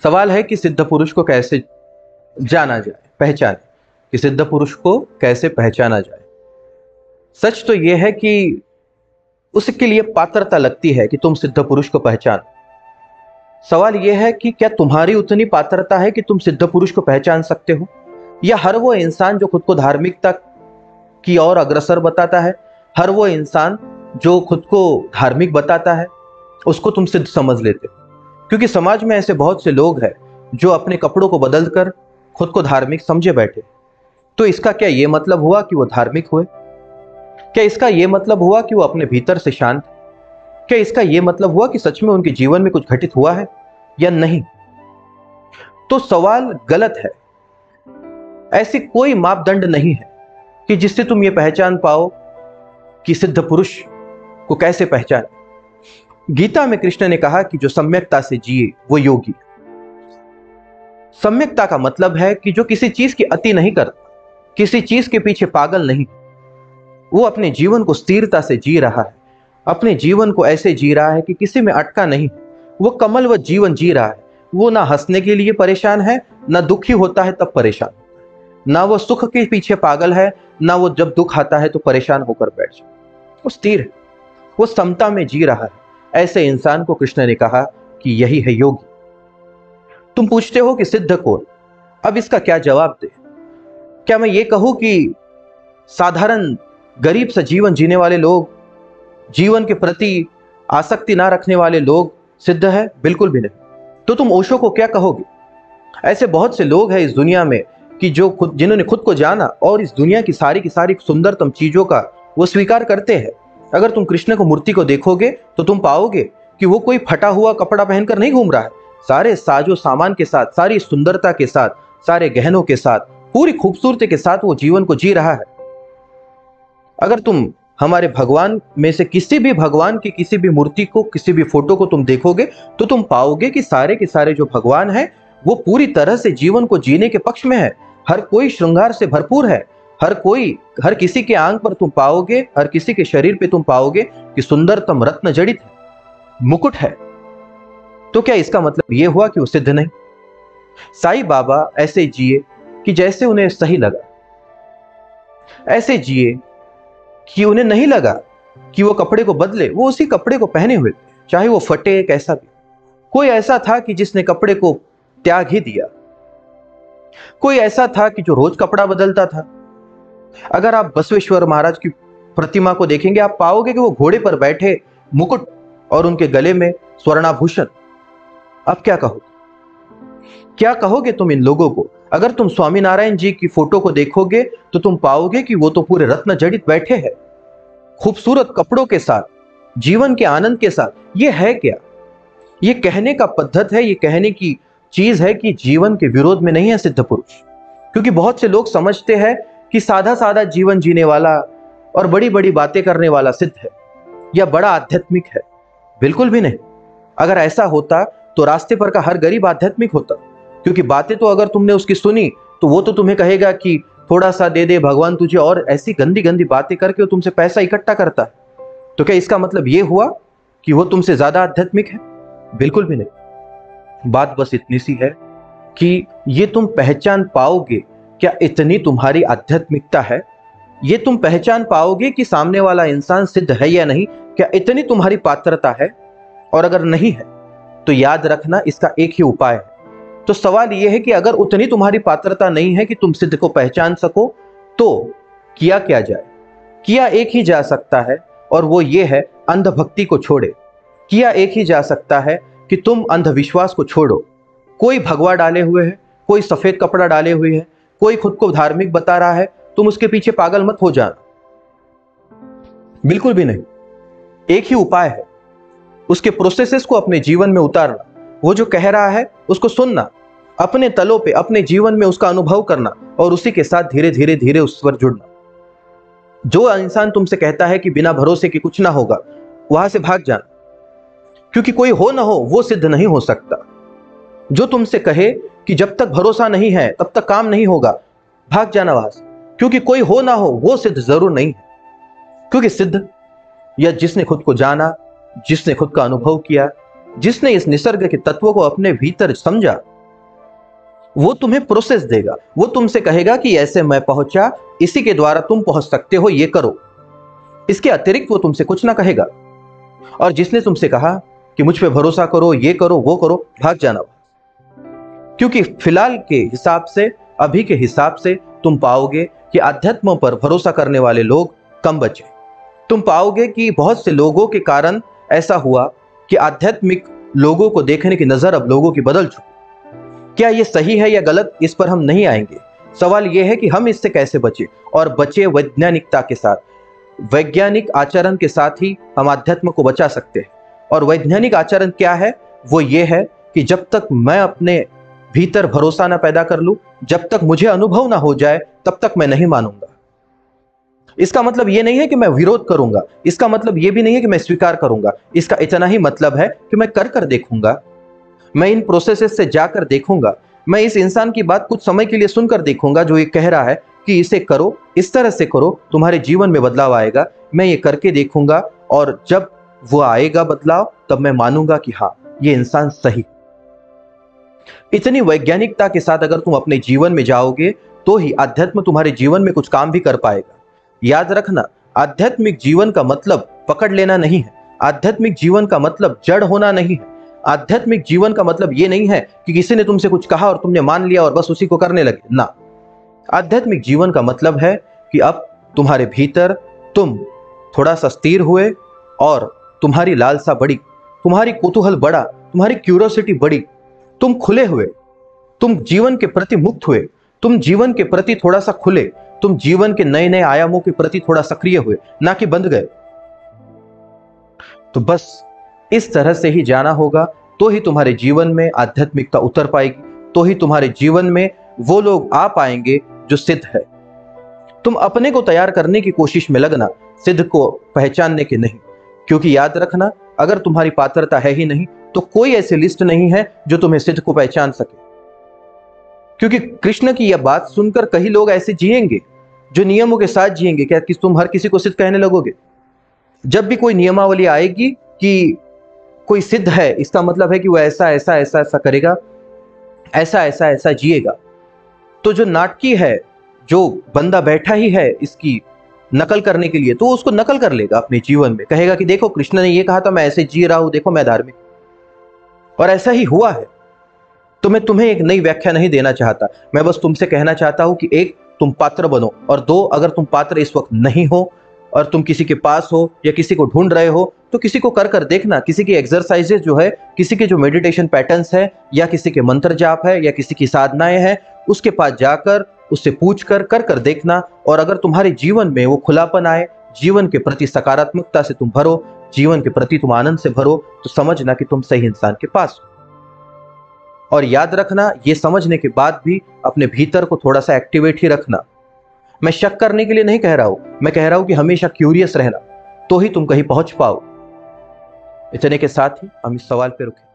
सवाल है कि सिद्ध पुरुष को कैसे जाना जाए, पहचाने कि सिद्ध पुरुष को कैसे पहचाना जाए। सच तो यह है कि उसके लिए पात्रता लगती है कि तुम सिद्ध पुरुष को पहचान। सवाल यह है कि क्या तुम्हारी उतनी पात्रता है कि तुम सिद्ध पुरुष को पहचान सकते हो, या हर वो इंसान जो खुद को धार्मिकता की ओर अग्रसर बताता है, हर वो इंसान जो खुद को धार्मिक बताता है, उसको तुम सिद्ध समझ लेते हो। क्योंकि समाज में ऐसे बहुत से लोग हैं जो अपने कपड़ों को बदलकर खुद को धार्मिक समझे बैठे। तो इसका क्या यह मतलब हुआ कि वो धार्मिक हुए? क्या इसका यह मतलब हुआ कि वो अपने भीतर से शांत? क्या इसका यह मतलब हुआ कि सच में उनके जीवन में कुछ घटित हुआ है या नहीं? तो सवाल गलत है। ऐसी कोई मापदंड नहीं है कि जिससे तुम ये पहचान पाओ कि सिद्ध पुरुष को कैसे पहचाने। गीता में कृष्ण ने कहा कि जो सम्यकता से जिए वो योगी। सम्यकता का मतलब है कि जो किसी चीज की अति नहीं करता, किसी चीज के पीछे पागल नहीं, वो अपने जीवन को स्थिरता से जी रहा है, अपने जीवन को ऐसे जी रहा है कि किसी में अटका नहीं, वो कमलवत जीवन जी रहा है। वो ना हंसने के लिए परेशान है, ना दुखी होता है तब परेशान, ना वो सुख के पीछे पागल है, ना वो जब दुख आता है तो परेशान होकर बैठ जाए। वो स्थिर है, वो समता में जी रहा है। ऐसे इंसान को कृष्ण ने कहा कि यही है योगी। तुम पूछते हो कि सिद्ध कौन? अब इसका क्या जवाब दे? क्या मैं ये कहूं कि साधारण गरीब सा जीवन जीने वाले लोग, जीवन के प्रति आसक्ति ना रखने वाले लोग सिद्ध है? बिल्कुल भी नहीं। तो तुम ओशो को क्या कहोगे? ऐसे बहुत से लोग हैं इस दुनिया में कि जिन्होंने खुद को जाना और इस दुनिया की सारी सुंदरतम चीजों का वो स्वीकार करते हैं। अगर तुम कृष्ण को मूर्ति को देखोगे तो तुम पाओगे कि वो कोई फटा हुआ कपड़ा पहनकर नहीं घूम रहा है। सारे साजो सामान के साथ, सारी सुंदरता के साथ, सारे गहनों के साथ, पूरी खूबसूरती के साथ वो जीवन को जी रहा है। अगर तुम हमारे भगवान में से किसी भी भगवान की किसी भी मूर्ति को, किसी भी फोटो को तुम देखोगे तो तुम पाओगे कि सारे के सारे जो भगवान है वो पूरी तरह से जीवन को जीने के पक्ष में है। हर कोई श्रृंगार से भरपूर है। हर किसी के आंग पर तुम पाओगे, हर किसी के शरीर पे तुम पाओगे कि सुंदरतम रत्न जड़ित है, मुकुट है। तो क्या इसका मतलब यह हुआ कि वो सिद्ध नहीं? साईं बाबा ऐसे जिए कि जैसे उन्हें सही लगा, ऐसे जिए कि उन्हें नहीं लगा कि वो कपड़े को बदले, वो उसी कपड़े को पहने हुए, चाहे वो फटे कैसा भी। कोई ऐसा था कि जिसने कपड़े को त्याग ही दिया, कोई ऐसा था कि जो रोज कपड़ा बदलता था। अगर आप बसवेश्वर महाराज की प्रतिमा को देखेंगे, आप पाओगे कि वो घोड़े पर बैठे, मुकुट और उनके गले में स्वर्णाभूषण। अब क्या कहोगे तुम इन लोगों को? अगर तुम स्वामीनारायण जी की फोटो को देखोगे तो तुम पाओगे कि वो तो पूरे रत्न जड़ित बैठे हैं, खूबसूरत कपड़ों के साथ, जीवन के आनंद के साथ। ये है क्या? ये कहने का पद्धत है, ये कहने की चीज है कि जीवन के विरोध में नहीं है सिद्ध पुरुष। क्योंकि बहुत से लोग समझते हैं कि सादा सादा जीवन जीने वाला और बड़ी बड़ी बातें करने वाला सिद्ध है या बड़ा आध्यात्मिक है। बिल्कुल भी नहीं। अगर ऐसा होता तो रास्ते पर का हर गरीब आध्यात्मिक होता। क्योंकि बातें तो अगर तुमने उसकी सुनी तो वो तो तुम्हें कहेगा कि थोड़ा सा दे दे भगवान तुझे, और ऐसी गंदी गंदी बातें करके वो तुमसे पैसा इकट्ठा करता है। तो क्या इसका मतलब ये हुआ कि वो तुमसे ज्यादा आध्यात्मिक है? बिल्कुल भी नहीं। बात बस इतनी सी है कि ये तुम पहचान पाओगे क्या इतनी तुम्हारी आध्यात्मिकता है। ये तुम पहचान पाओगे कि सामने वाला इंसान सिद्ध है या नहीं, क्या इतनी तुम्हारी पात्रता है। और अगर नहीं है तो याद रखना इसका एक ही उपाय है। तो सवाल यह है कि अगर उतनी तुम्हारी पात्रता नहीं है कि तुम सिद्ध को पहचान सको तो किया क्या जाए? किया एक ही जा सकता है और वो ये है, अंधभक्ति को छोड़े। किया एक ही जा सकता है कि तुम अंधविश्वास को छोड़ो। कोई भगवा डाले हुए है, कोई सफेद कपड़ा डाले हुए है, कोई खुद को धार्मिक बता रहा है, तुम उसके पीछे पागल मत हो जाना। बिल्कुल भी नहीं। एक ही उपाय है, उसके प्रोसेसेस को अपने जीवन में उतारना। वो जो कह रहा है उसको सुनना, अपने तलों पे अपने जीवन में उसका अनुभव करना और उसी के साथ धीरे धीरे धीरे उस पर जुड़ना। जो इंसान तुमसे कहता है कि बिना भरोसे के कुछ ना होगा, वहां से भाग जाना। क्योंकि कोई हो ना हो वो सिद्ध नहीं हो सकता। जो तुमसे कहे कि जब तक भरोसा नहीं है तब तक काम नहीं होगा, भाग जाना वहां से। क्योंकि कोई हो ना हो वो सिद्ध जरूर नहीं है। क्योंकि सिद्ध या जिसने खुद को जाना, जिसने खुद का अनुभव किया, जिसने इस निसर्ग के तत्वों को अपने भीतर समझा, वो तुम्हें प्रोसेस देगा, वो तुमसे कहेगा कि ऐसे मैं पहुंचा, इसी के द्वारा तुम पहुंच सकते हो, ये करो। इसके अतिरिक्त वो तुमसे कुछ ना कहेगा। और जिसने तुमसे कहा कि मुझ पे भरोसा करो, ये करो, वो करो, भाग जाना। क्योंकि फिलहाल के हिसाब से, अभी के हिसाब से तुम पाओगे कि अध्यात्म पर भरोसा करने वाले लोग कम बचे। तुम पाओगे कि बहुत से लोगों के कारण ऐसा हुआ कि आध्यात्मिक लोगों को देखने की नजर अब लोगों की बदल चुकी। क्या ये सही है या गलत, इस पर हम नहीं आएंगे। सवाल यह है कि हम इससे कैसे बचे, और बचे वैज्ञानिकता के साथ। वैज्ञानिक आचरण के साथ ही हम आध्यात्म को बचा सकते हैं। और वैज्ञानिक आचरण क्या है? वो ये है कि जब तक मैं अपने भीतर भरोसा ना पैदा कर लूं, जब तक मुझे अनुभव ना हो जाए, तब तक मैं नहीं मानूंगा। इसका मतलब यह नहीं है कि मैं विरोध करूंगा, इसका मतलब यह भी नहीं है कि मैं स्वीकार करूंगा। इसका इतना ही मतलब है कि मैं कर देखूंगा, मैं इन प्रोसेसेस से जाकर देखूंगा, मैं इस इंसान की बात कुछ समय के लिए सुनकर देखूंगा जो ये कह रहा है कि इसे करो, इस तरह से करो, तुम्हारे जीवन में बदलाव आएगा। मैं ये करके देखूंगा, और जब वो आएगा बदलाव, तब मैं मानूंगा कि हाँ, ये इंसान सही। इतनी वैज्ञानिकता के साथ अगर तुम अपने जीवन में जाओगे, तो ही आध्यात्म तुम्हारे जीवन में कुछ काम भी कर पाएगा। याद रखना, आध्यात्मिक जीवन का मतलब पकड़ लेना नहीं है। आध्यात्मिक जीवन का मतलब जड़ होना नहीं है। आध्यात्मिक जीवन का मतलब यह नहीं है कि किसी ने तुमसे कुछ कहा और तुमने मान लिया और बस उसी को करने लगे ना। आध्यात्मिक जीवन का मतलब है कि अब तुम्हारे भीतर तुम थोड़ा सा स्थिर हुए, और तुम्हारी लालसा बढ़ी, तुम्हारी कुतूहल बढ़ा, तुम्हारी क्यूरियोसिटी बढ़ी, तुम खुले हुए, तुम जीवन के प्रति मुक्त हुए, तुम जीवन के प्रति थोड़ा सा खुले, तुम जीवन के नए नए आयामों के प्रति थोड़ा सक्रिय हुए, ना कि बंद गए। तो बस इस तरह से ही जाना होगा, तो ही तुम्हारे जीवन में आध्यात्मिकता उतर पाएगी, तो ही तुम्हारे जीवन में वो लोग आ पाएंगे जो सिद्ध है। तुम अपने को तैयार करने की कोशिश में लगना, सिद्ध को पहचानने के नहीं। क्योंकि याद रखना, अगर तुम्हारी पात्रता है ही नहीं, तो कोई ऐसी लिस्ट नहीं है जो तुम्हें सिद्ध को पहचान सके। क्योंकि कृष्ण की यह बात सुनकर कई लोग ऐसे जिएंगे जो नियमों के साथ जिएंगे। क्या कि तुम हर किसी को सिद्ध कहने लगोगे? जब भी कोई नियमावली आएगी कि कोई सिद्ध है, इसका मतलब है कि वो ऐसा ऐसा ऐसा ऐसा करेगा, ऐसा ऐसा ऐसा जिएगा। तो जो नाटकी है, जो बंदा बैठा ही है इसकी नकल करने के लिए, तो उसको नकल कर लेगा अपने जीवन में, कहेगा कि देखो कृष्ण ने ये कहा था, मैं ऐसे जी रहा हूं, देखो मैं धार्मिक। और ऐसा ही हुआ है। तो मैं तुम्हें एक नई व्याख्या नहीं देना चाहता, मैं बस तुमसे कहना चाहता हूं कि एक, तुम पात्र बनो, और दो, अगर तुम पात्र इस वक्त नहीं हो और तुम किसी के पास हो या किसी को ढूंढ रहे हो, तो किसी को कर देखना। किसी की एक्सरसाइजेज जो है, किसी के जो मेडिटेशन पैटर्न्स है, या किसी के मंत्र जाप है, या किसी की साधनाएं हैं, उसके पास जाकर उससे पूछ कर देखना। और अगर तुम्हारे जीवन में वो खुलापन आए, जीवन के प्रति सकारात्मकता से तुम भरो, जीवन के प्रति तुम आनंद से भरो, तो समझना कि तुम सही इंसान के पास हो। और याद रखना, ये समझने के बाद भी अपने भीतर को थोड़ा सा एक्टिवेट ही रखना। मैं शक करने के लिए नहीं कह रहा हूं, मैं कह रहा हूं कि हमेशा क्यूरियस रहना, तो ही तुम कहीं पहुंच पाओ। इतने के साथ ही हम इस सवाल पे रुके।